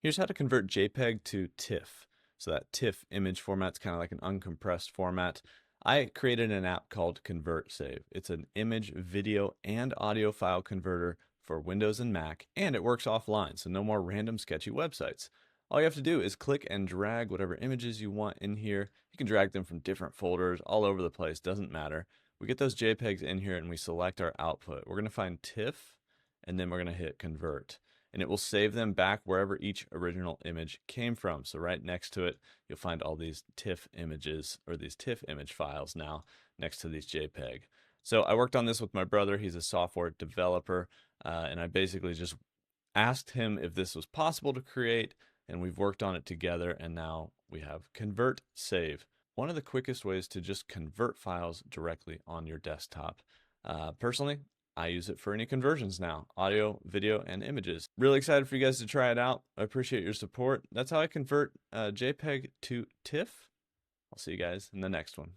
Here's how to convert JPEG to TIFF. So that TIFF image format's kind of like an uncompressed format. I created an app called ConvertSave. It's an image, video, and audio file converter for Windows and Mac, and it works offline, so no more random sketchy websites. All you have to do is click and drag whatever images you want in here. You can drag them from different folders all over the place, doesn't matter. We get those JPEGs in here and we select our output. We're going to find TIFF, and then we're going to hit convert. And it will save them back wherever each original image came from. So right next to it, you'll find all these TIFF images, or these TIFF image files now next to these JPEG. So I worked on this with my brother. He's a software developer, and I basically just asked him if this was possible to create, and we've worked on it together, and now we have ConvertSave. One of the quickest ways to just convert files directly on your desktop. Personally, I use it for any conversions now, audio, video, and images. Really excited for you guys to try it out. I appreciate your support. That's how I convert JPEG to TIFF. I'll see you guys in the next one.